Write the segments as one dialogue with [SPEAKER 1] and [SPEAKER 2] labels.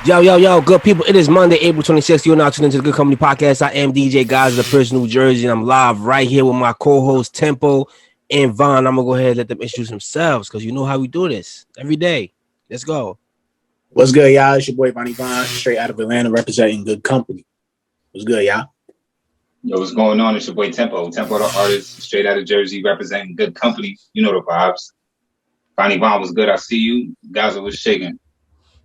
[SPEAKER 1] Yo, good people. It is Monday, April 26th. You're now tuned into the Good Company Podcast. I am DJ Guys of the First New Jersey, and I'm live right here with my co-host Tempo and Von. I'm going to go ahead and let them introduce themselves because you know how we do this every day. Let's go.
[SPEAKER 2] What's good, y'all? It's your boy Bonnie Vaughn, straight out of Atlanta, representing Good Company. What's good, y'all?
[SPEAKER 3] Yo, what's going on? It's your boy Tempo the artist, straight out of Jersey, representing Good Company. You know the vibes. Bonnie Vaughn was good. I see you. Gaza was shaking.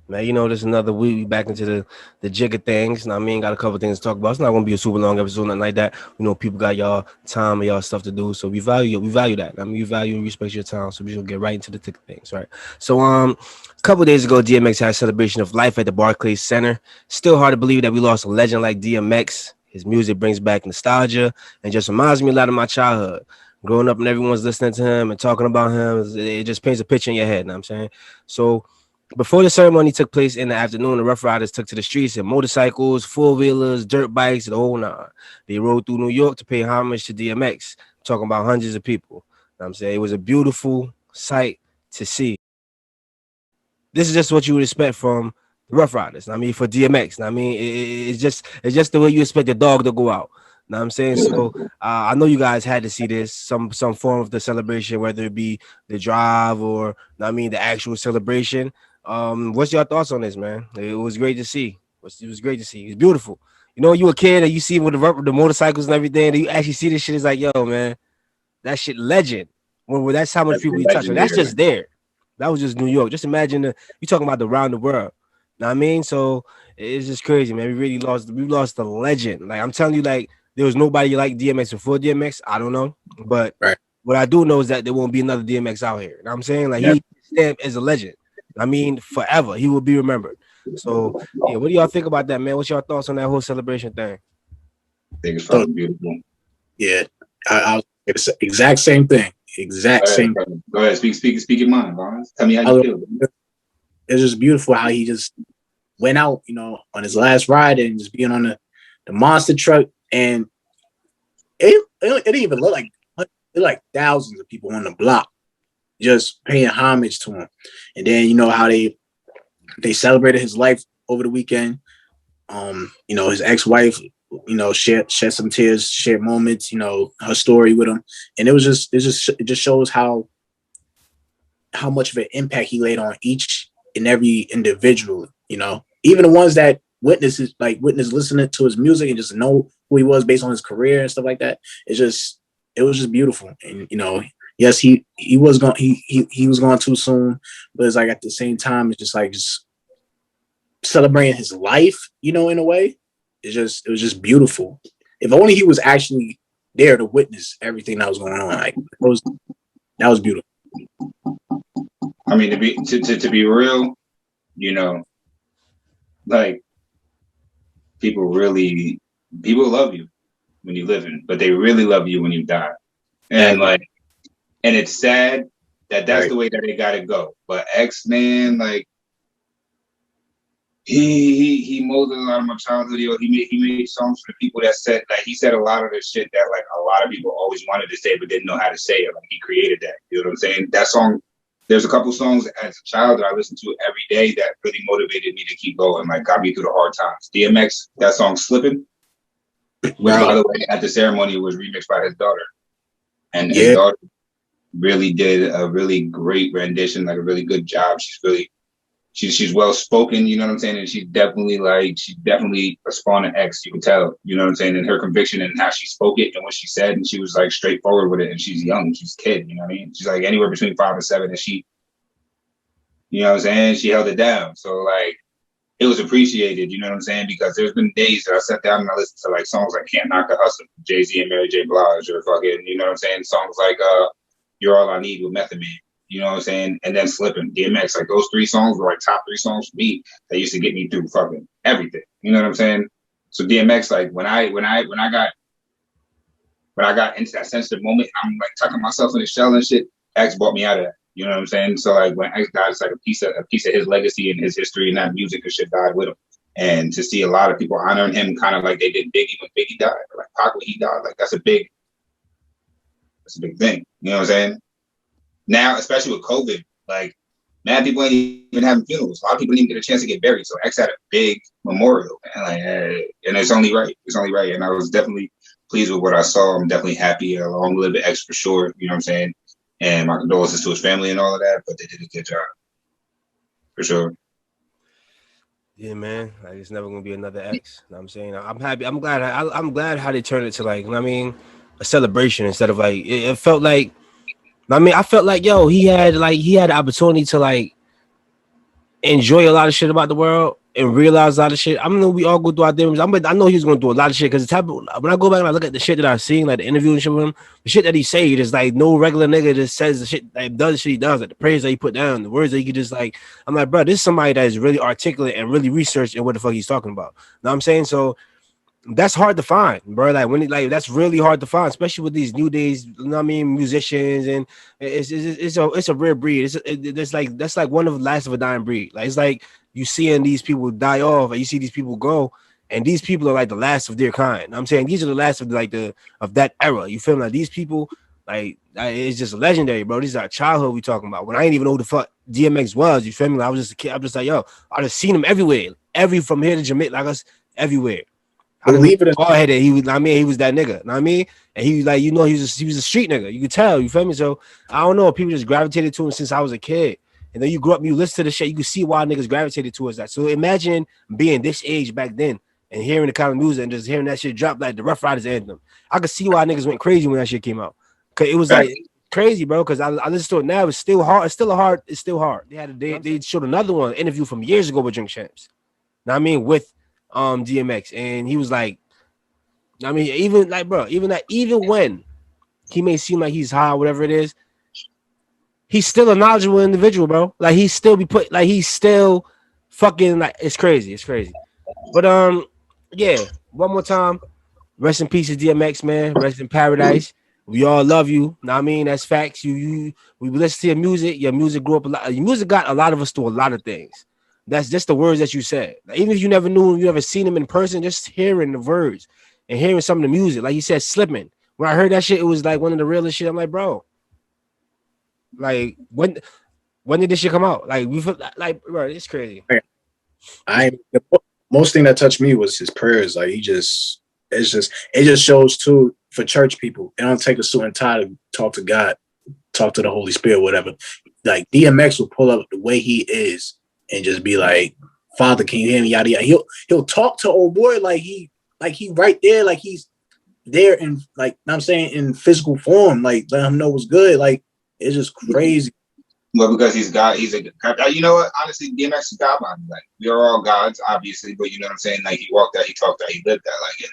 [SPEAKER 1] Man, you know, this is another week. We back into the jig of things. Now, I mean, got a couple things to talk about. It's not going to be a super long episode, nothing like that. You know, people got y'all time and y'all stuff to do. So we value that. I mean, we value and respect your time. So we should get right into the thick of things, right? So, a couple of days ago, DMX had a celebration of life at the Barclays Center. Still hard to believe that we lost a legend like DMX. His music brings back nostalgia and just reminds me a lot of my childhood. Growing up and everyone's listening to him and talking about him, it just paints a picture in your head, you know what I'm saying? So, before the ceremony took place in the afternoon, the Ruff Ryders took to the streets in motorcycles, four-wheelers, dirt bikes, the whole nine. They rode through New York to pay homage to DMX, talking about hundreds of people. You know what I'm saying? It was a beautiful sight to see. This is just what you would expect from the Ruff Ryders. I mean, for DMX. I mean, it's just the way you expect a dog to go out. You know what I'm saying? So I know you guys had to see this, some form of the celebration, whether it be the drive or, the actual celebration. What's your thoughts on this, man? It was great to see. It was great to see. It's beautiful. You know, you a kid and you see with the motorcycles and everything, and you actually see this shit. It's like, yo, man, that shit legend. When that's how much people you touch. That's just there. That was just New York. Just imagine you talking about around the world. Know what I mean? So it's just crazy, man. We lost a legend. Like I'm telling you, like there was nobody like DMX before DMX. I don't know, but what I do know is that there won't be another DMX out here. You know what I'm saying? Like he stamped as a legend. I mean, forever. He will be remembered. So, yeah, what do y'all think about that, man? What's your thoughts on that whole celebration thing?
[SPEAKER 3] I think it's fucking beautiful.
[SPEAKER 2] Yeah, it's the exact same thing. Same.
[SPEAKER 3] Go ahead, speak your mind, Barnes. Tell me how you feel.
[SPEAKER 2] It's just beautiful how he just went out, you know, on his last ride and just being on the monster truck, and it didn't even look like thousands of people on the block just paying homage to him. And then you know how they celebrated his life over the weekend. You know, his ex-wife, you know, shed some tears, shared moments, you know, her story with him. And it just shows how much of an impact he laid on each and every individual, you know, even the ones that witness listening to his music and just know who he was based on his career and stuff like that. It was just beautiful. And, you know, yes, he was going too soon, but it's like at the same time, it's just celebrating his life, you know, in a way. It was just beautiful. If only he was actually there to witness everything that was going on. Like that was beautiful.
[SPEAKER 3] I mean, to be real, you know, like people love you when you live in, but they really love you when you die. And and it's sad that's the way that they gotta go. But X, man, like he molded a lot of my childhood. He made songs for the people that said, like, he said a lot of the shit that like a lot of people always wanted to say but didn't know how to say it. Like he created that. You know what I'm saying? That song. There's a couple songs as a child that I listened to every day that really motivated me to keep going, like got me through the hard times. DMX, that song "Slippin'," which by the way, at the ceremony was remixed by his daughter, and his daughter really did a really great rendition, like a really good job. She's well spoken, you know what I'm saying, and she's definitely a spawn of X. You can tell, you know what I'm saying, and her conviction and how she spoke it and what she said, and she was like straightforward with it. And she's young, she's a kid, you know what I mean. She's like anywhere between 5 and 7, and she, you know what I'm saying, she held it down. So like it was appreciated, you know what I'm saying, because there's been days that I sat down and I listened to like songs like "Can't Knock the Hustle," Jay-Z and Mary J. Blige, or fucking, you know what I'm saying, songs like "You're All I Need" with Method Man. You know what I'm saying? And then "Slippin'," DMX, like those 3 songs were like top 3 songs for me that used to get me through fucking everything. You know what I'm saying? So DMX, like when I got into that sensitive moment, I'm like tucking myself in the shell and shit. X brought me out of that. You know what I'm saying? So like when X died, it's like a piece of his legacy and his history and that music and shit died with him. And to see a lot of people honoring him, kind of like they did Biggie when Biggie died, or like Pac when he died, like that's a big thing. You know what I'm saying? Now, especially with COVID, like mad people ain't even having funerals. A lot of people didn't even get a chance to get buried. So X had a big memorial, man. Like, and it's only right. It's only right. And I was definitely pleased with what I saw. I'm definitely happy. Along with a little bit X for sure. You know what I'm saying? And my condolences to his family and all of that. But they did a good job for sure.
[SPEAKER 1] Yeah, man. Like, it's never gonna be another X. You know what I'm saying? I'm happy. I'm glad. I'm glad how they turned it to, like, you know what I mean, a celebration instead of like it felt like. I mean, I felt like, yo, he had the opportunity to like enjoy a lot of shit about the world and realize a lot of shit. I know we all go through our different. I know he's gonna do a lot of shit because when I go back and I look at the shit that I've seen, like the interview and shit with him, the shit that he said is like no regular nigga just says the shit, like does the shit he does, like the prayers that he put down, the words that he could just like. I'm like, bro, this is somebody that is really articulate and really researched in what the fuck he's talking about. Know what I'm saying? So that's hard to find, bro. Like that's really hard to find, especially with these new days. You know what I mean? Musicians, and it's a rare breed. It's like that's like one of the last of a dying breed. Like it's like you seeing these people die off, and you see these people go, and these people are like the last of their kind. You know what I'm saying these are the last of of that era. You feel me? Like these people, like it's just legendary, bro. These are our childhood we talking about. When I didn't even know who the fuck DMX was, you feel me? Like, I was just a kid. I'm just like, yo, I just seen him everywhere, from here to Jamaica, like us everywhere.
[SPEAKER 2] Believe it or not,
[SPEAKER 1] He was. I mean, he was that nigga. Know what I mean, and he was like, he was a street nigga. You could tell. You feel me? So I don't know. People just gravitated to him since I was a kid, and then you grew up and you listen to the shit. You can see why niggas gravitated towards that. So imagine being this age back then and hearing the kind of music and just hearing that shit drop like the Rough Riders anthem. I could see why niggas went crazy when that shit came out. Cause it was like crazy, bro. Cause I listen to it now. It's still hard. It's still hard. They showed another one interview from years ago with Drink Champs. Know what I mean, with DMX, and he was like, I mean, even like, bro, even when he may seem like he's high, whatever it is, he's still a knowledgeable individual, bro. Like he's still fucking like it's crazy. But yeah, one more time, rest in peace to DMX, man. Rest in paradise. We all love you. Know what I mean, that's facts. We listen to your music. Your music grew up a lot. Your music got a lot of us through a lot of things. That's just the words that you said. Like, even if you never knew him, you never seen him in person, just hearing the words and hearing some of the music. Like you said, Slipping. When I heard that shit, it was like one of the realest shit. I'm like, bro, like when did this shit come out? Like we feel like, bro, it's crazy.
[SPEAKER 2] the most thing that touched me was his prayers. Like it just shows too for church people. It don't take a suit and tie to talk to God, talk to the Holy Spirit, whatever. Like DMX will pull up the way he is and just be like, Father, can you hear me? Yada yada. He'll talk to old boy like he right there, like he's there in like I'm saying in physical form, like let him know what's good. Like it's just crazy.
[SPEAKER 3] Well, because he's God, he's a you know what? Honestly, DMX is God body. Like we are all gods, obviously, but you know what I'm saying? Like he walked that, he talked that, he lived that. Like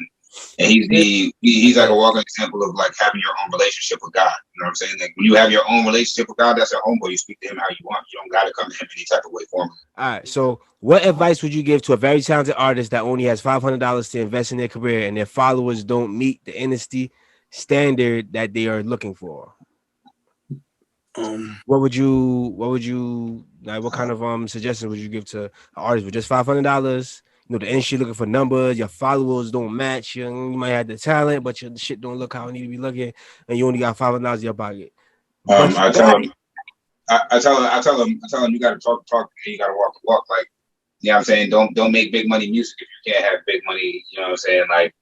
[SPEAKER 3] and he's like a walking example of like having your own relationship with God. You know what I'm saying? Like when you have your own relationship with God, that's your homeboy. You speak to him how you want. You don't gotta come to him any type of way for him.
[SPEAKER 1] All right. So what advice would you give to a very talented artist that only has $500 to invest in their career and their followers don't meet the industry standard that they are looking for? What would you like? What kind of suggestions would you give to an artist with just $500? You know, the industry looking for numbers, your followers don't match. You might have the talent, but your shit don't look how it need to be looking, and you only got $500 in your pocket.
[SPEAKER 3] I tell him you gotta talk, and you gotta walk the walk. Like, you know what I'm saying? Don't make big money music if you can't have big money, you know what I'm saying, like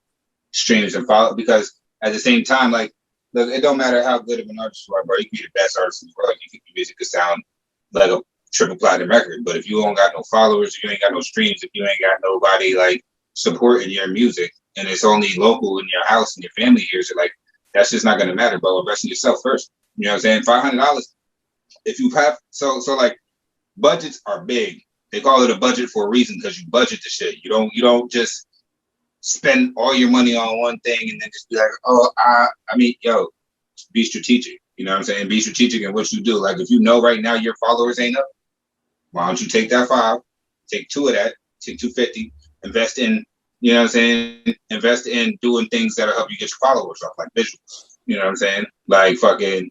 [SPEAKER 3] streams and follow, because at the same time, like, look, it don't matter how good of an artist you are, bro. You can be the best artist in the world. You think your music could sound like a triple platinum record, but if you don't got no followers, you ain't got no streams, if you ain't got nobody like supporting your music, and it's only local in your house and your family here, so like that's just not gonna matter, bro. Invest in yourself first. You know what I'm saying? $500. If you have so like budgets are big. They call it a budget for a reason because you budget the shit. You don't just spend all your money on one thing and then just be like, oh, I mean, yo, be strategic. You know what I'm saying? Be strategic in what you do. Like if you know right now your followers ain't up, why don't you take that 5, take 2 of that, take 250, invest in, you know what I'm saying? Invest in doing things that'll help you get your followers up, like visuals. You know what I'm saying? Like fucking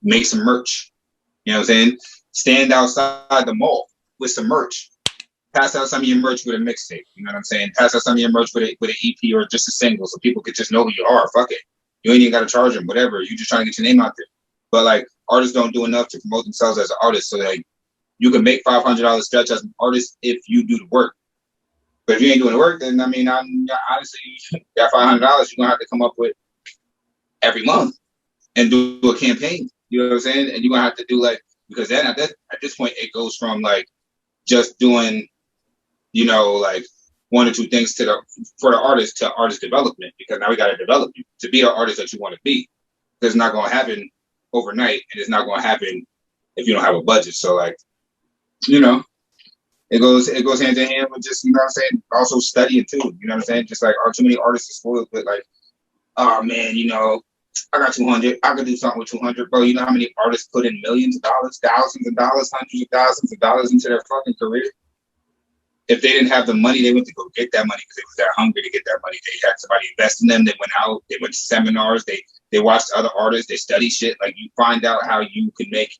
[SPEAKER 3] make some merch. You know what I'm saying? Stand outside the mall with some merch. Pass out some of your merch with a mixtape. You know what I'm saying? Pass out some of your merch with an EP or just a single so people could just know who you are. Fuck it. You ain't even got to charge them, whatever. You just trying to get your name out there. But like artists don't do enough to promote themselves as an artist. So like you can make $500 stretch as an artist if you do the work. But if you ain't doing the work, then I mean, honestly, that $500 you're gonna have to come up with every month and do a campaign. You know what I'm saying? And you're gonna have to do like, because then at this point it goes from like just doing, you know, like one or two things for the artist to artist development, because now we got to develop you to be the artist that you want to be. It's not going to happen overnight, and it's not going to happen if you don't have a budget. So like, you know, it goes hand in hand with just, you know what I'm saying, also studying too. You know what I'm saying? Just like, too many artists are spoiled with like, oh man, you know, I got 200, I could do something with 200, bro. You know how many artists put in millions of dollars, thousands of dollars, hundreds of thousands of dollars into their fucking career? If they didn't have the money, they went to go get that money because they was that hungry to get that money. They had somebody invest in them. They went out. They went to seminars. They watched other artists. They study shit. Like, you find out how you can make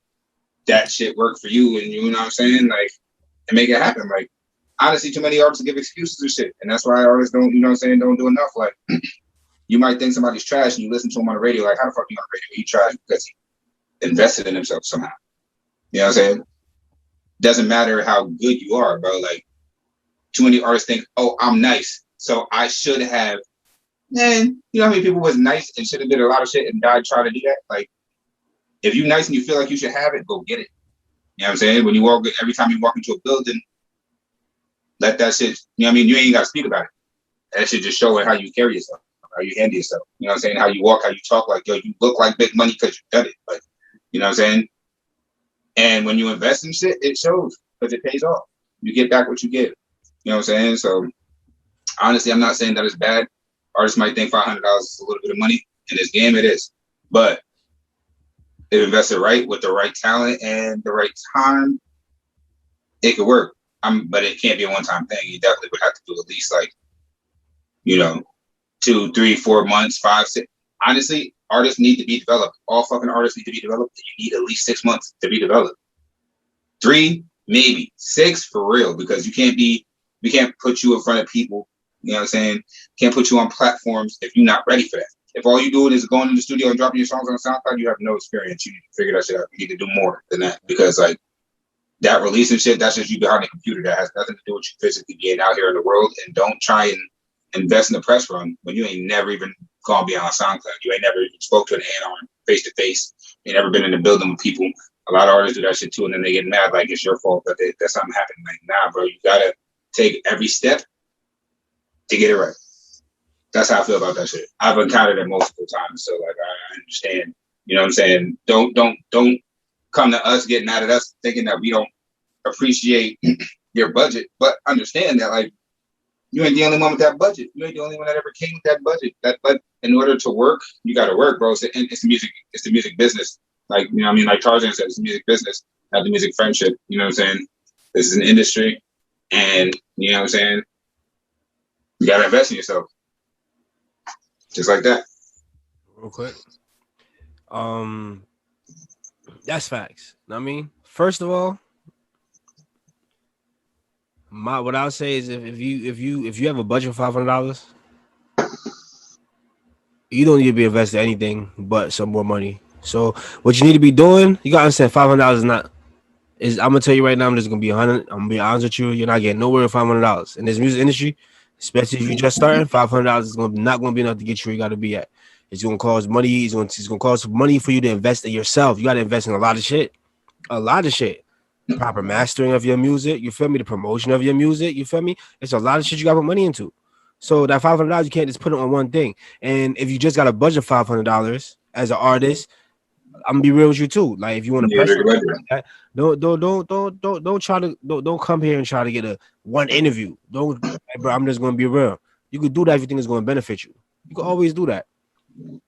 [SPEAKER 3] that shit work for you, and you know what I'm saying? Like, and make it happen. Like, honestly, too many artists give excuses and shit, and that's why artists don't, you know what I'm saying, don't do enough. Like, you might think somebody's trash, and you listen to him on the radio. Like, how the fuck you on the radio? He trash because he invested in himself somehow. You know what I'm saying? Doesn't matter how good you are, bro. Like, too many artists think, oh, I'm nice, so I should have. Man, you know how many people was nice and should have did a lot of shit and died trying to do that? Like, if you nice and you feel like you should have it, go get it. You know what I'm saying? When you walk, every time you walk into a building, let that shit, you know what I mean? You ain't got to speak about it. That shit just show how you carry yourself, how you handle yourself. You know what I'm saying? How you walk, how you talk. Like, yo, you look like big money because you done it. Like, you know what I'm saying? And when you invest in shit, it shows because it pays off. You get back what you give. You know what I'm saying? So, honestly, I'm not saying that it's bad. Artists might think $500 is a little bit of money. In this game, it is. But if invested right with the right talent and the right time, it could work. But it can't be a one-time thing. You definitely would have to do at least, like, you know, 2, 3, 4 months, 5, 6. Honestly, artists need to be developed. All fucking artists need to be developed. You need at least 6 months to be developed. 3, maybe 6 for real, because we can't put you in front of people, you know what I'm saying? Can't put you on platforms if you're not ready for that. If all you doing is going in the studio and dropping your songs on SoundCloud, you have no experience. You need to figure that shit out. You need to do more than that, because like that releasing shit, that's just you behind the computer. That has nothing to do with you physically being out here in the world. And don't try and invest in the press run when you ain't never even gone beyond SoundCloud. You ain't never even spoke to an A&R face to face. You ain't never been in the building with people. A lot of artists do that shit too, and then they get mad like it's your fault that something happened. Like, nah, bro, you gotta take every step to get it right. That's how I feel about that shit. I've encountered it multiple times, so like I understand. You know what I'm saying? Don't come to us getting mad at us thinking that we don't appreciate your budget, but understand that like you ain't the only one with that budget. You ain't the only one that ever came with that budget. But in order to work, you got to work, bro. It's the music business. Like, you know what I mean? Like Tarzan said, it's the music business, not the music friendship. You know what I'm saying? This is an industry, and you know what I'm saying? You got to invest in yourself. Just like that.
[SPEAKER 1] Real quick. That's facts. Know what I mean? First of all, what I'll say is if you have a budget of $500, you don't need to be investing anything but some more money. So what you need to be doing, you gotta understand $500 is I'm gonna tell you right now, I'm just gonna be 100. I'm gonna be honest with you, you're not getting nowhere with $500 in this music industry, especially if you're just starting. $500 is not gonna be enough to get you where you gotta be at. It's gonna cost money. It's gonna cost money for you to invest in yourself. You gotta invest in a lot of shit. Proper mastering of your music, you feel me? The promotion of your music, you feel me? It's a lot of shit you gotta put money into. So that $500, you can't just put it on one thing. And if you just got a budget of $500 as an artist, I'm gonna be real with you too. Like if you want to press like that, don't come here and try to get a one interview. Don't, bro. I'm just gonna be real. You could do that if you think it's gonna benefit you. You can always do that.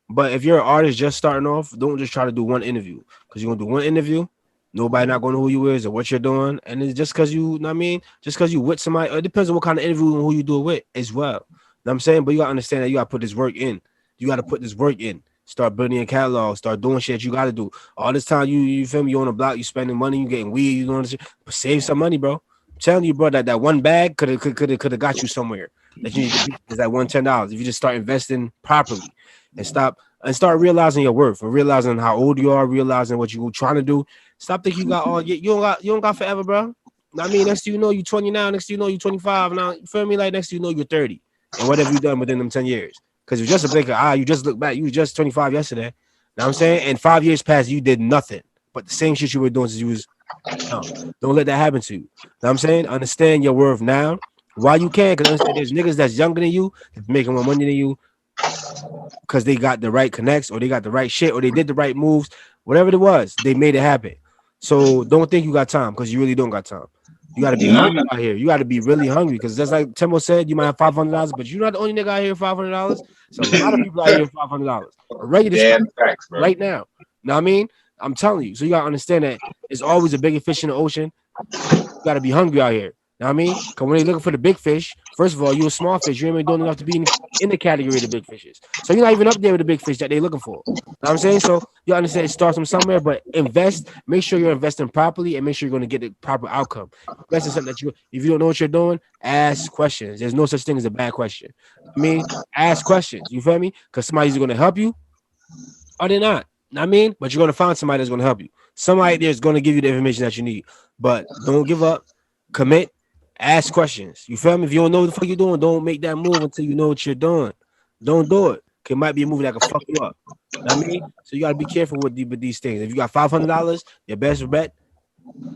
[SPEAKER 1] But if you're an artist just starting off, don't just try to do one interview, because you're gonna do one interview. Nobody not gonna know who you is or what you're doing, and it's just because you know what I mean, just because you with somebody. It depends on what kind of interview and who you do it with as well. Know what I'm saying? But you gotta understand that you gotta put this work in. You gotta put this work in. Start building a catalog. Start doing shit you gotta do. All this time you feel me? You on the block, you spending money, you getting weed, you doing this shit. But save some money, bro. I'm telling you, bro, that one bag could have got you somewhere. That you is that $110 if you just start investing properly and start realizing your worth and realizing how old you are, realizing what you're trying to do. Stop thinking you got all. You don't got forever, bro. I mean, next thing you know, you 20 now. Next thing you know, you 25 now. You feel me? Like next thing you know, you're 30. And what have you done within them 10 years? Because you're just a blink of eye. You just look back. You was just 25 yesterday. Know what I'm saying? And 5 years passed, you did nothing but the same shit you were doing since you was young. Don't let that happen to you. Know what I'm saying? Understand your worth now while you can. Because understand there's niggas that's younger than you, that's making more money than you because they got the right connects or they got the right shit or they did the right moves. Whatever it was, they made it happen. So don't think you got time because you really don't got time. You got to be hungry out here. You got to be really hungry because just like Tembo said, you might have $500, but you're not the only nigga out here $500. So a lot of people out here $500 ready to spend right now. Know what I mean? I'm telling you. So you got to understand that there's always a bigger fish in the ocean. You got to be hungry out here. Know what I mean? Because when they're looking for the big fish, first of all, you're a small fish. You ain't even doing enough to be in the category of the big fishes. So you're not even up there with the big fish that they're looking for. Know what I'm saying? So you understand it starts from somewhere, but invest. Make sure you're investing properly and make sure you're going to get the proper outcome. Invest in something that if you don't know what you're doing, ask questions. There's no such thing as a bad question. I mean, ask questions. You feel me? Because somebody's going to help you or they're not. Know what I mean? But you're going to find somebody that's going to help you. Somebody there's going to give you the information that you need. But don't give up. Commit. Ask questions. You feel me? If you don't know what the fuck you're doing, don't make that move until you know what you're doing. Don't do it. It might be a move that can fuck you up. You know what I mean? So you gotta be careful with these things. If you got $500, your best bet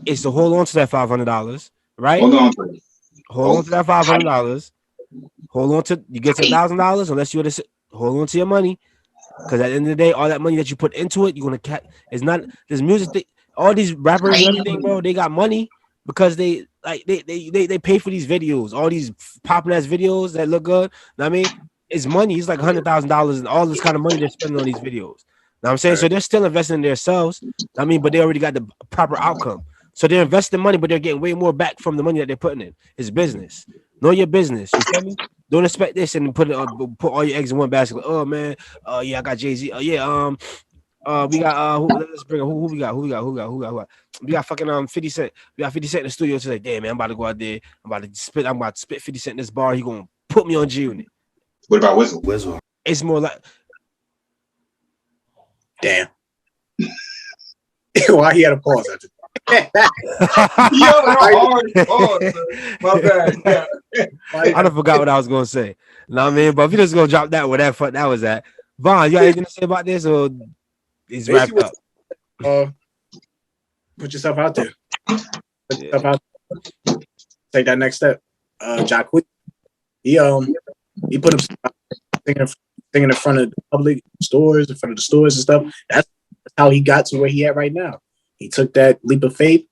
[SPEAKER 1] is to hold on to that $500, right? Hold on to that $500. Hold on to you get to $1,000 unless you're hold on to your money. Because at the end of the day, all that money that you put into it, you're gonna catch. It's not this music. All these rappers and everything, bro. They got money because they pay for these videos, all these popping ass videos that look good. Know what I mean, it's money. It's like $100,000 and all this kind of money they're spending on these videos. Know what I'm saying? So they're still investing in themselves. I mean, but they already got the proper outcome. So they're investing money, but they're getting way more back from the money that they're putting in. It's business. Know your business. You feel me? Don't expect this and put all your eggs in one basket. Oh man, yeah, I got Jay-Z. We got let's bring who we got. We got fucking 50 Cent. We got 50 Cent in the studio today. Damn man, I'm about to go out there. I'm about to spit 50 Cent in this bar. He gonna put me on G Unit.
[SPEAKER 3] What about Whistle?
[SPEAKER 1] It's more like
[SPEAKER 2] damn. Why he had a pause after
[SPEAKER 3] my bad. Yeah.
[SPEAKER 1] I done forgot what I was gonna say. Know what I mean? But if you just gonna drop that where that fuck that was at. Vaughn, you got anything to say about this or it's wrapped up?
[SPEAKER 2] Put yourself out there. Take that next step. Jack, he put himself singing in front of the public stores, in front of the stores and stuff. That's how he got to where he at right now. He took that leap of faith,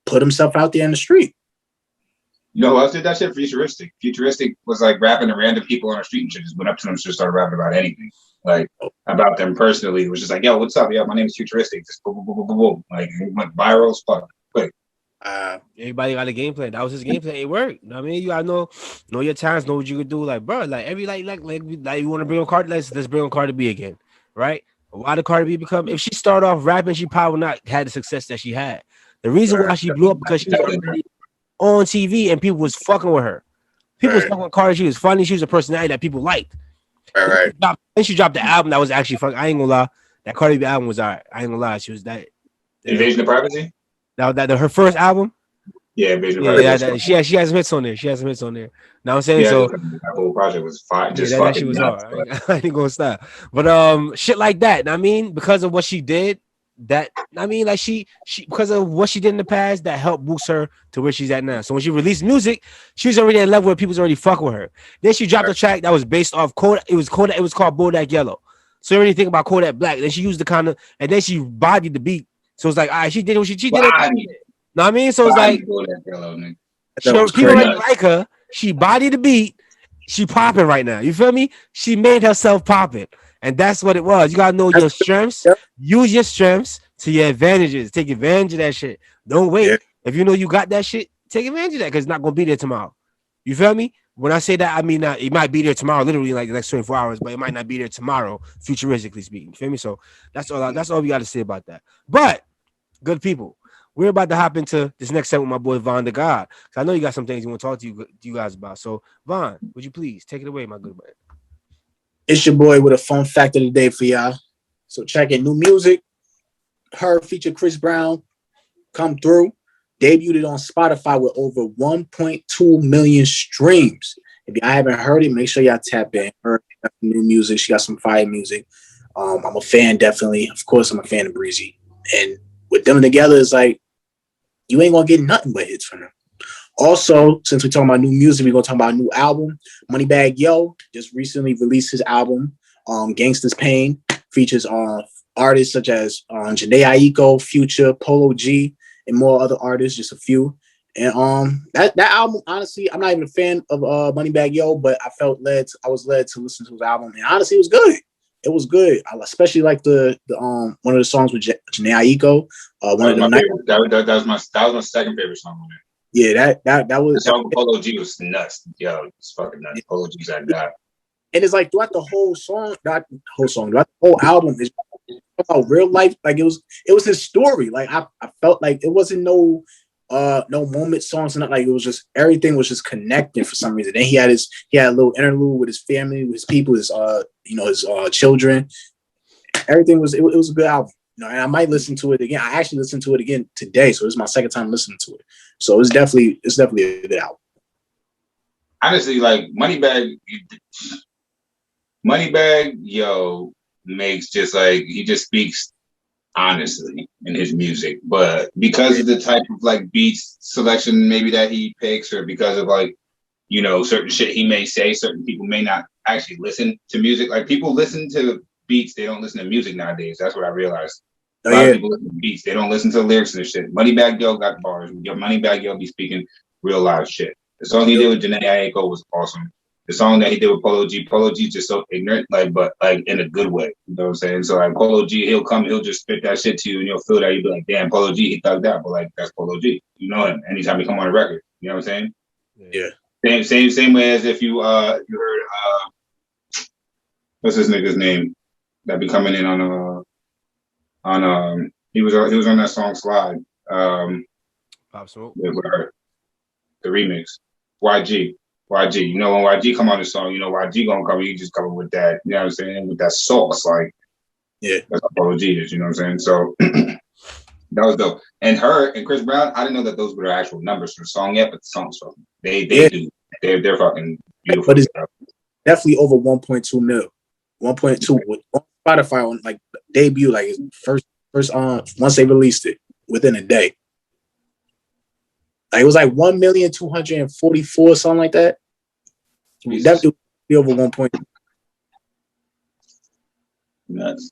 [SPEAKER 2] put himself out there in the street.
[SPEAKER 3] You know who else did that shit? Futuristic. Futuristic was like rapping to random people on the street and shit. Just went up to them and just started rapping about anything. Like about them personally. It was just like, yo, what's up? Yo, my name is Futuristic. Just boom, boom, boom, boom, boom. Like it went viral as fuck. Quick.
[SPEAKER 1] Everybody got a game plan. That was his game plan. It worked. You know what I mean? You gotta know your times, know what you could do. Like, bro, like every like you want to bring on Cardi, let's bring on Cardi B again, right? Why did Cardi B become? If she started off rapping, she probably not had the success that she had. The reason why she blew up because she was already on TV and people was fucking with her. People was fucking with Cardi. She was funny. She was a personality that people liked.
[SPEAKER 2] Right.
[SPEAKER 1] And she dropped the album that was actually fucking. I ain't gonna lie. That Cardi B album was alright. I ain't gonna lie. She was that.
[SPEAKER 3] Invasion of Privacy.
[SPEAKER 1] That her first album.
[SPEAKER 3] Yeah, Invasion of Privacy.
[SPEAKER 1] Yeah, she has some hits on there. Now I'm saying so.
[SPEAKER 3] That whole project was fine. Just
[SPEAKER 1] that shit was hard. I ain't gonna stop. But shit like that. I mean, because of what she did, that I mean, like she because of what she did in the past, that helped boost her to where she's at now. So when she released music, she was already at a level where people was already fucking with her. Then she dropped a track that was based off Kodak. It was called Bodak Yellow. So you already think about Kodak Black. Then she used the kind of, and then she bodied the beat. So it's like, all right, she did what she did. Know what I mean? So it's like, people already like her. She bodied the beat. She popping right now. You feel me? She made herself popping. And that's what it was. You gotta know your strengths. Yep. Use your strengths to your advantages. Take advantage of that shit. Don't wait. Yep. If you know you got that shit, take advantage of that because it's not gonna be there tomorrow. You feel me? When I say that, I mean it might be there tomorrow, literally like the next 24 hours, but it might not be there tomorrow, futuristically speaking. You feel me? So that's all we got to say about that. But good people, we're about to hop into this next set with my boy Von the God. I know you got some things you want to talk to you guys about. So Von, would you please take it away, my good man?
[SPEAKER 2] It's your boy with a fun fact of the day for y'all. So check in new music. Her feature Chris Brown come through. Debuted it on Spotify with over 1.2 million streams. If y'all haven't heard it, make sure y'all tap in. Her new music. She got some fire music. I'm a fan, definitely. Of course, I'm a fan of Breezy. And with them together, it's like, you ain't going to get nothing but hits from them. Also, since we're talking about new music, we're going to talk about a new album. MoneyBagg Yo just recently released his album, Gangsta's Pain. Features artists such as Janae Aiko, Future, Polo G, and more other artists, just a few. And that album, honestly, I'm not even a fan of MoneyBagg Yo, but I was led to listen to his album, and honestly, it was good. It was good. I especially like the one of the songs with Janae Aiko.
[SPEAKER 3] That was my second favorite song on it.
[SPEAKER 2] Yeah, that was
[SPEAKER 3] the song with Polo G was nuts. Yo, it's fucking nuts. Polo G's that guy.
[SPEAKER 2] And it's like throughout the whole album is about real life. Like it was his story. Like I felt like it wasn't no moment songs, and like it was just everything was just connecting for some reason. Then he had a little interlude with his family, with his people, his children. Everything was it was a good album. And I might listen to it again. I actually listened to it again today, so this is my second time listening to it. So it's definitely a good album.
[SPEAKER 3] Honestly, like MoneyBagg Yo makes just like he just speaks honestly in his music, but because of the type of like beats selection maybe that he picks, or because of like certain shit he may say, certain people may not actually listen to music. Like people listen to beats, they don't listen to music nowadays. That's what I realized. A lot of people listen to beats, they don't listen to the lyrics and shit. MoneyBagg Yo got bars. Your MoneyBagg Yo be speaking real live shit. The song he did with Janae Aiko was awesome. The song that he did with Polo G's just so ignorant, but in a good way. You know what I'm saying? So like Polo G, he'll just spit that shit to you, and you'll feel that. You'll be like, damn, Polo G, he thugged out, but like that's Polo G. You know him anytime he come on a record. You know what I'm saying?
[SPEAKER 2] Yeah.
[SPEAKER 3] Same way as if you heard what's this nigga's name that be coming in on he was on that song Slide.
[SPEAKER 1] Pop Smoke.
[SPEAKER 3] With her, the remix. YG. When YG come on the song, YG gonna come. He just coming with that, you know what I'm saying, with that sauce, like that's what Polo G is, you know what I'm saying. So that was dope. And her and Chris Brown, I didn't know that those were their actual numbers for the song yet, but the song's fucking they're fucking beautiful.
[SPEAKER 2] But it's definitely over 1.2 mil, 1.2 on Spotify on like debut, like first once they released it within a day. Like it was like 1,244,000, something like that. Definitely over 1.
[SPEAKER 3] Nuts.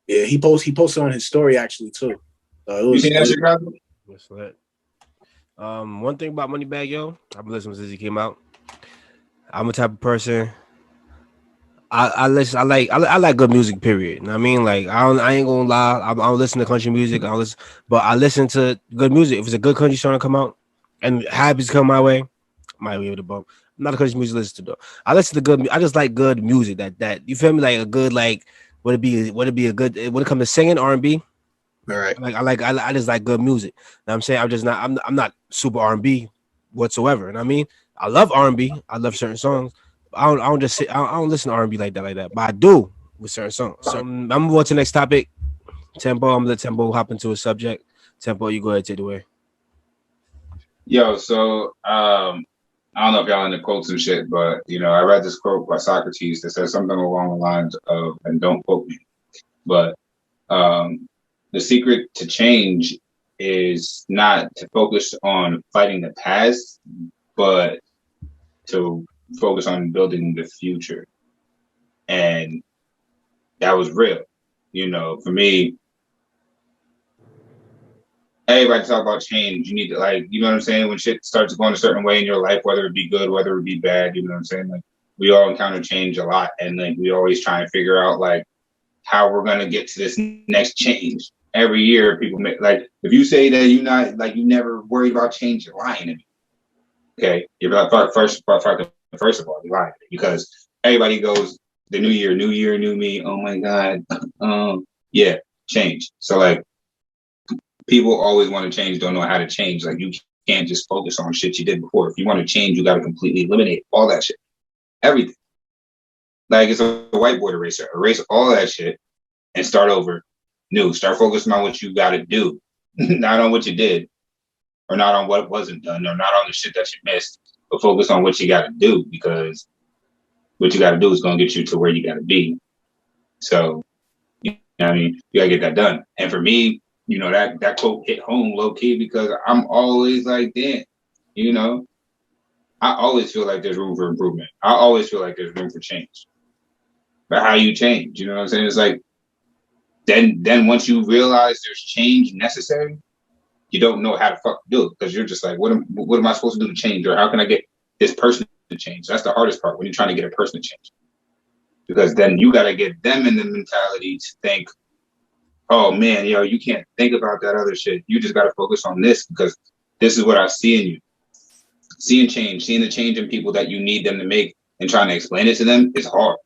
[SPEAKER 2] Yeah, he posted on his story actually too.
[SPEAKER 3] You seen that shit, guys?
[SPEAKER 1] That's lit. One thing about MoneyBagg Yo, I've been listening since he came out. I'm a type of person. I listen. I like good music. Period. You know what I mean? Like I ain't gonna lie. I don't listen to country music. But I listen to good music. If it's a good country song to come out and happens come my way, I might be able to bump. I'm not a country music listener though. I listen to good. I just like good music. That you feel me? Like a good would it be a good when it comes to singing R&B?
[SPEAKER 2] All right.
[SPEAKER 1] I just like good music. You know what I'm saying? I'm not super R&B whatsoever. You know what I mean? I love R&B. I love certain songs. I don't listen to R&B like that, but I do with certain songs. So I'm moving on to the next topic. Tempo, I'm gonna let Tempo hop into a subject. Tempo, you go ahead, take it away.
[SPEAKER 3] Yo, so I don't know if y'all into quotes and shit, but I read this quote by Socrates that says something along the lines of, and don't quote me, but the secret to change is not to focus on fighting the past, but to focus on building the future. And that was real. For me, everybody talk about change. You need to you know what I'm saying? When shit starts going a certain way in your life, whether it be good, whether it be bad, you know what I'm saying? Like we all encounter change a lot. And like we always try and figure out like how we're going to get to this next change. Every year people make if you say that you never worry about change, you're lying to me. Okay. You're like, first of all, you're lying because everybody goes the new year, new me. Oh my God. Yeah, change. So like people always want to change, don't know how to change. Like you can't just focus on shit you did before. If you want to change, you got to completely eliminate all that shit. Everything. Like it's a whiteboard eraser. Erase all that shit and start over new. Start focusing on what you got to do. not on what you did, or not on what wasn't done, or not on the shit that you missed, but focus on what you got to do, because what you got to do is going to get you to where you got to be. So, you know what I mean? You got to get that done. And for me, you know, that quote hit home low key, because I'm always like, damn, you know, I always feel like there's room for improvement. I always feel like there's room for change. But how you change, you know what I'm saying? It's like, then once you realize there's change necessary, you don't know how to fuck do it, because you're just like, what am I supposed to do to change, or how can I get this person to change? That's the hardest part, when you're trying to get a person to change, because then you got to get them in the mentality to think, oh man, yo, you can't think about that other shit. You just got to focus on this, because this is what I see in you. Seeing the change in people that you need them to make, and trying to explain it to them is hard.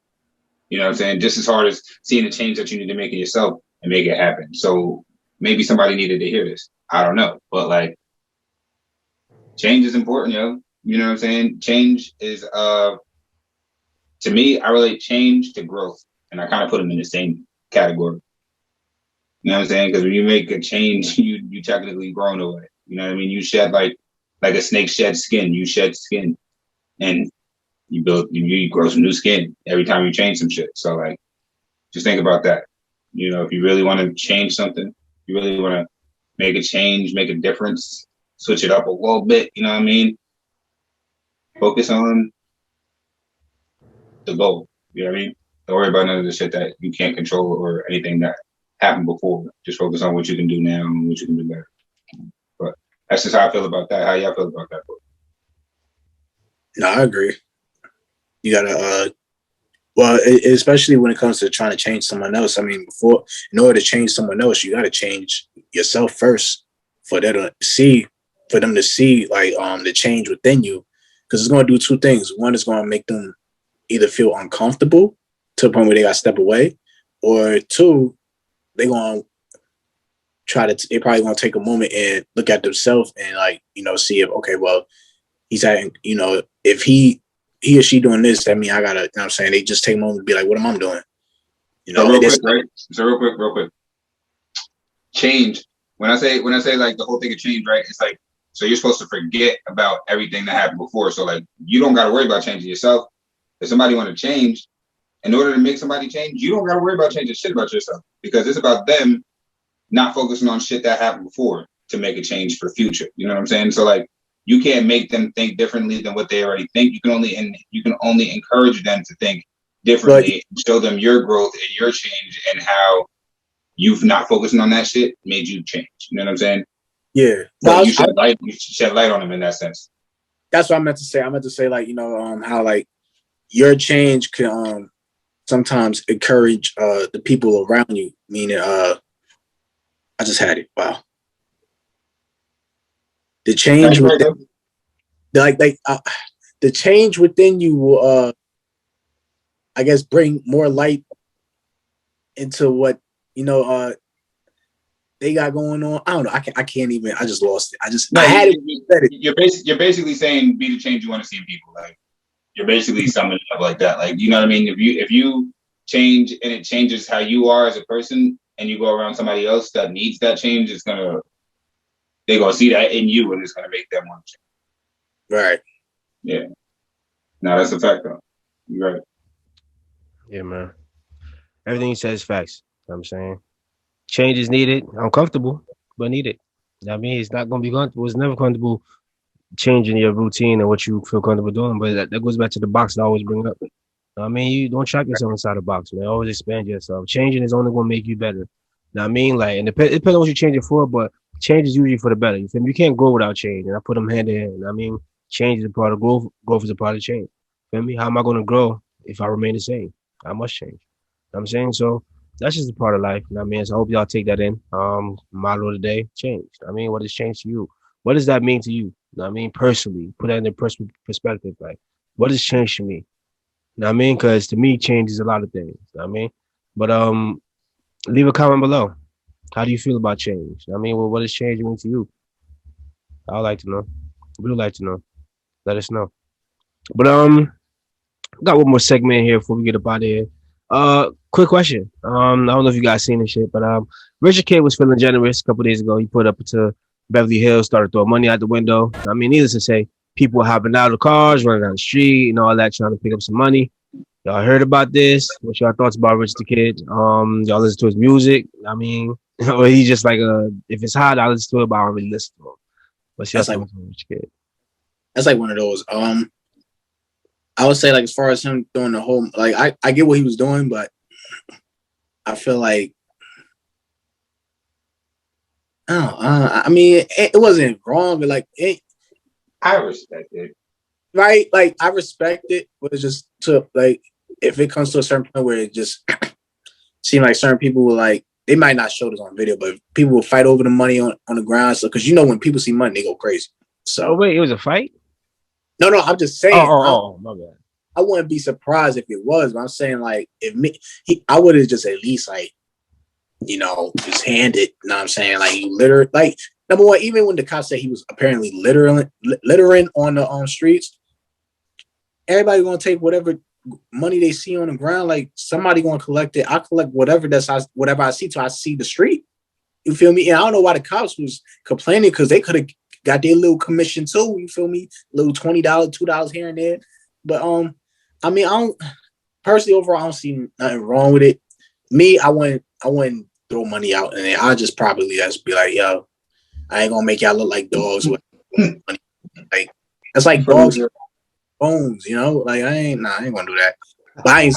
[SPEAKER 3] You know what I'm saying? Just as hard as seeing the change that you need to make in yourself and make it happen. So maybe somebody needed to hear this. I don't know. But like, change is important, yo. You know what I'm saying? Change is, to me, I relate change to growth. And I kind of put them in the same category. You know what I'm saying? Because when you make a change, you technically grown away. You know what I mean? You shed like a snake sheds skin. You shed skin. And you grow some new skin every time you change some shit. So like, just think about that. You know, if you really want to change something, you really want to make a change, make a difference, switch it up a little bit, you know what I mean? Focus on the goal, you know what I mean? Don't worry about none of the shit that you can't control or anything that happened before. Just focus on what you can do now and what you can do better. But that's just how I feel about that. How y'all feel about that?
[SPEAKER 2] No, I agree. You gotta, especially when it comes to trying to change someone else. I mean, in order to change someone else, you gotta change yourself first for them to see like the change within you, because it's gonna do two things. One is gonna make them either feel uncomfortable to the point where they gotta step away, or two, they're probably gonna take a moment and look at themselves and like, you know, see if, okay, well, he's having, you know, if he or she doing this, that mean I gotta, you know what I'm saying? They just take a moment to be like, what am I doing? You know,
[SPEAKER 3] So real quick. Change. When I say like the whole thing of change, right? It's like, so you're supposed to forget about everything that happened before. So like, you don't gotta worry about changing yourself. If somebody want to change, in order to make somebody change, you don't gotta worry about changing shit about yourself, because it's about them not focusing on shit that happened before to make a change for future. You know what I'm saying? So like, you can't make them think differently than what they already think. You can only encourage them to think differently, and show them your growth and your change, and how you've not focusing on that shit made you change. You know what I'm saying?
[SPEAKER 2] Yeah.
[SPEAKER 3] So you should shed light on them in that sense.
[SPEAKER 2] That's what I meant to say. I meant to say, like, you know, how like your change can sometimes encourage the people around you. Meaning, I just had it. Wow. The change within, the change within you will, I guess, bring more light into what, you know, they got going on. I don't know. I can't even. I just lost it. I had it.
[SPEAKER 3] You're basically saying be the change you want to see in people. Like, you're basically summing it up like that. Like, you know what I mean? If you change and it changes how you are as a person, and you go around somebody else that needs that change, they're gonna see that in you, and it's gonna make them want to change.
[SPEAKER 2] Right.
[SPEAKER 3] Yeah. No, that's a fact though. You're right.
[SPEAKER 1] Yeah, man. Everything he says is facts. You know what I'm saying? Change is needed, uncomfortable, but needed. I mean, it's not gonna be comfortable. It's never comfortable changing your routine and what you feel comfortable doing. But that goes back to the box I always bring up. I mean, you don't trap yourself inside the box, man. Always expand yourself. Changing is only gonna make you better. Now, I mean, like, and it depends on what you change it for, but change is usually for the better. You feel me? You can't grow without change, and I put them hand in hand. I mean, change is a part of growth. Growth is a part of change. Feel me? How am I gonna grow if I remain the same? I must change. You know what I'm saying? So that's just a part of life. You know what I mean? So I hope y'all take that in. Motto of the day, change. I mean, what has changed to you? What does that mean to you? You know what I mean? Personally, put that in personal perspective. Like, what has changed to me? You know what I mean? Because to me, change is a lot of things. You know what I mean? But leave a comment below. How do you feel about change? I mean, well, what does change mean to you? I would like to know. We would like to know. Let us know. But got one more segment here before we get up out of here. Quick question. I don't know if you guys seen this shit, but Richard Kidd was feeling generous a couple days ago. He put up to Beverly Hills, started throwing money out the window. I mean, needless to say, people were hopping out of cars, running down the street, and all that, trying to pick up some money. Y'all heard about this? What's your thoughts about Richard Kidd? Y'all listen to his music? I mean, or he just like if it's hot, I listen to it, but I don't really listen to him. What's your thoughts on Richard Kidd?
[SPEAKER 2] That's like one of those. I would say like as far as him doing the whole like I get what he was doing, but I feel like I mean it wasn't wrong, but like
[SPEAKER 3] I respect it.
[SPEAKER 2] Right? Like I respect it, but it's just to like if it comes to a certain point where it just seems like certain people will like they might not show this on video, but people will fight over the money on the ground. So because when people see money, they go crazy. So
[SPEAKER 1] wait, it was a fight?
[SPEAKER 2] No, I'm just saying.
[SPEAKER 1] My bad.
[SPEAKER 2] I wouldn't be surprised if it was, but I'm saying like I would have just at least like, just hand it. You know what I'm saying? Like you litter, like number one, even when the cops said he was apparently littering on the streets, everybody gonna take whatever money they see on the ground. Like somebody gonna collect it. I collect whatever I see till I see the street. You feel me? And I don't know why the cops was complaining because they could have got their little commission too. You feel me? Little $20, $2 here and there. But I mean, I don't personally overall I don't see nothing wrong with it. Me, I wouldn't throw money out, and I just probably just be like, yo, I ain't gonna make y'all look like dogs with money. Like that's like dogs bones, Like I ain't gonna do that. But I ain't.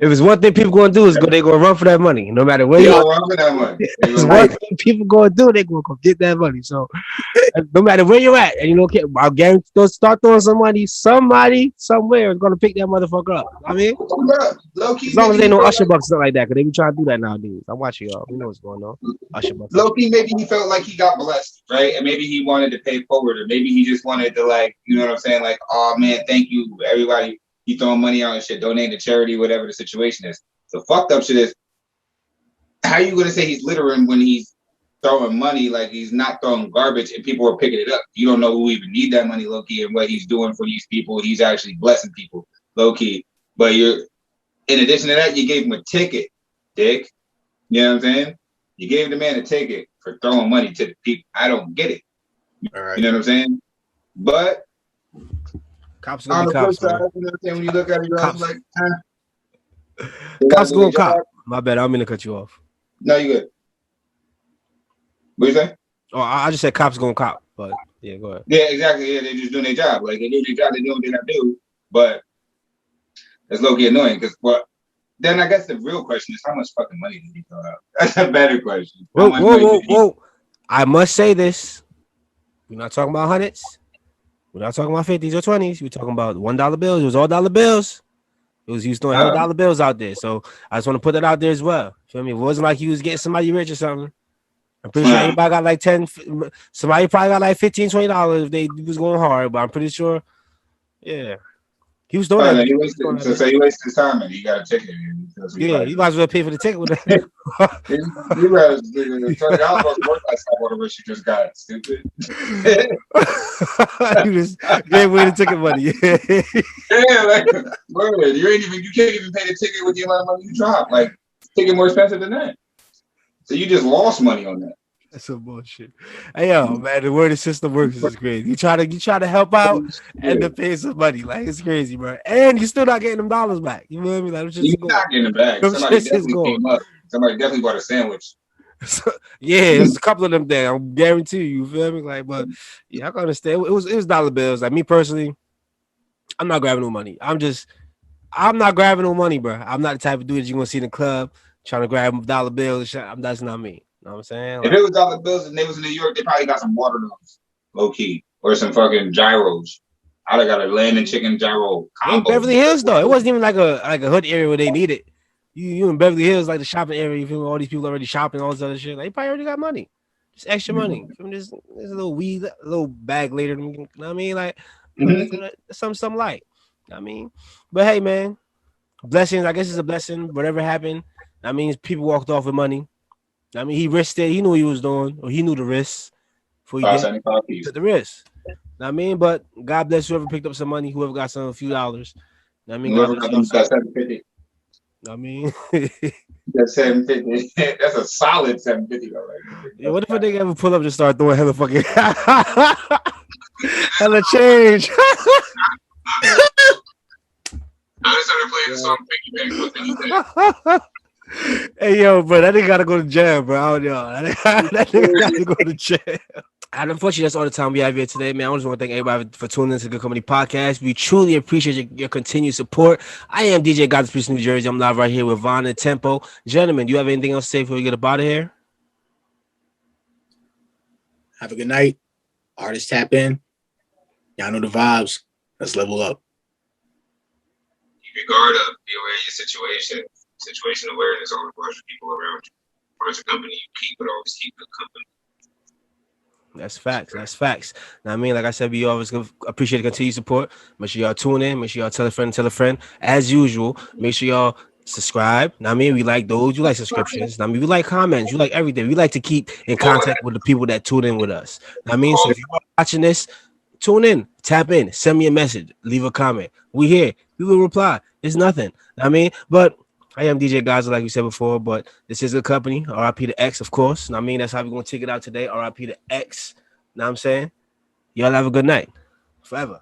[SPEAKER 1] If it's one thing people gonna do is they gonna run for that money, no matter where you are.
[SPEAKER 3] Run for that money.
[SPEAKER 1] It's one thing people gonna do, they gonna go get that money. So no matter where you're at, and I'll guarantee start throwing somebody somewhere is gonna pick that motherfucker up. I mean, low-key, as long as they know Usher Bucks stuff like that, because they be trying to do that nowadays. I'm watching y'all. We know what's going on. Usher Bucks.
[SPEAKER 3] Low-key, maybe he felt like he got blessed, right? And maybe he wanted to pay forward, or maybe he just wanted to like, you know what I'm saying? Like, oh man, thank you, everybody. You throwing money out and shit, donate to charity, whatever the situation is. The fucked up shit is, how you gonna say he's littering when he's throwing money like he's not throwing garbage and people are picking it up? You don't know who even need that money, low key, and what he's doing for these people. He's actually blessing people, low key. But in addition to that, you gave him a ticket, dick. You know what I'm saying? You gave the man a ticket for throwing money to the people. I don't get it. All right. You know what I'm saying? But
[SPEAKER 1] cops gonna be cops,
[SPEAKER 3] side, you know what I'm saying? When you look at it, you're like,
[SPEAKER 1] cops gonna cop. My bad, I don't mean to cut you off.
[SPEAKER 3] No, you good. What you say?
[SPEAKER 1] Oh, I just said cops gonna cop, but yeah, go ahead.
[SPEAKER 3] Yeah, exactly. Yeah, they're just doing their job. Like they do their job, they know what they gotta do. But it's low-key annoying because then I guess the real question is how much fucking money did he throw out? That's a better question.
[SPEAKER 1] Whoa. I must say this. We're not talking about hundreds. We're not talking about 50s or 20s. We're talking about $1 bills. It was all dollar bills. He was throwing dollar bills out there. So I just want to put that out there as well. Feel me? It wasn't like he was getting somebody rich or something. I'm pretty sure everybody got like 10. Somebody probably got like $15, $20 if they was going hard. But I'm pretty sure, yeah. He was doing that.
[SPEAKER 3] He wasted his time and he got a ticket.
[SPEAKER 1] Yeah, you might as well pay for the ticket with that.
[SPEAKER 3] You guys, $20 was worth that stuff on the rich you just got. Stupid.
[SPEAKER 1] You just gave away the ticket money.
[SPEAKER 3] Yeah, like word. You can't even pay the ticket with the amount of money you drop. Like ticket more expensive than that. So you just lost money on that.
[SPEAKER 1] That's some bullshit. Hey yo, man, the way the system works is crazy. You try to help out and to pay some money. Like it's crazy, bro. And you're still not getting them dollars back. You know what I mean? Like
[SPEAKER 3] you're not getting them back. Somebody definitely came up. Somebody definitely bought a sandwich.
[SPEAKER 1] Yeah, there's a couple of them there. I guarantee you. You feel me? Like, but yeah, I can understand. It was dollar bills. Like me personally, I'm not grabbing no money. I'm not grabbing no money, bro. I'm not the type of dude you're gonna see in the club trying to grab dollar bills. That's not me. You know what I'm saying? Like,
[SPEAKER 3] if it was dollar bills and they was in New York, they probably got some watermelons, low key, or some fucking gyros. I'd have got a lamb and chicken gyro combo.
[SPEAKER 1] In Beverly Hills, though, it wasn't even like a hood area where they need it. You in Beverly Hills, like the shopping area. You feel me? All these people already shopping, all this other shit. Like, they probably already got money, just extra money. There's a little weed, a little bag later. You know what I mean? Like something light. I mean, but hey, man, blessings. I guess it's a blessing. Whatever happened, that means people walked off with money. I mean, he risked it. He knew what he was doing, or he knew the risks before he took the risk. I mean, but God bless whoever picked up some money, whoever got a few dollars. I mean, God
[SPEAKER 3] Whoever
[SPEAKER 1] bless
[SPEAKER 3] got
[SPEAKER 1] y'all.
[SPEAKER 3] them got 750.
[SPEAKER 1] I mean,
[SPEAKER 3] That's 750. That's a solid 750 though. Like,
[SPEAKER 1] yeah, what if a nigga ever pull up and start throwing hella fucking hella change?
[SPEAKER 3] I started playing the song Piggyback.
[SPEAKER 1] Hey yo, bro, that nigga gotta go to jail, bro. I don't know. That nigga gotta go to jail. And unfortunately, that's all the time we have here today, man. I just want to thank everybody for tuning into the Good Company Podcast. We truly appreciate your continued support. I am DJ God's Priest, New Jersey. I'm live right here with Von and Tempo. Gentlemen, do you have anything else to say before we get up out of here?
[SPEAKER 2] Have a good night. Artists tap in. Y'all know the vibes. Let's level up.
[SPEAKER 3] Keep your guard up. Be aware of your situation. Situation awareness. Always watch for people around you. Watch the company you keep, but always keep good company.
[SPEAKER 1] That's facts. That's facts. Now, I mean, like I said, we always appreciate the continued support. Make sure y'all tune in. Make sure y'all tell a friend. As usual, make sure y'all subscribe. Now, I mean, we like those. You like subscriptions. Now, I mean, we like comments. You like everything. We like to keep in contact with the people that tune in with us. Now, I mean, so if you're watching this, tune in, tap in, send me a message, leave a comment. We here. We will reply. It's nothing. I mean, but I am DJ Gaza, like we said before, but this is a company. RIP to X, of course. I mean, that's how we're going to take it out today. RIP to X. Know what I'm saying? Y'all have a good night. Forever.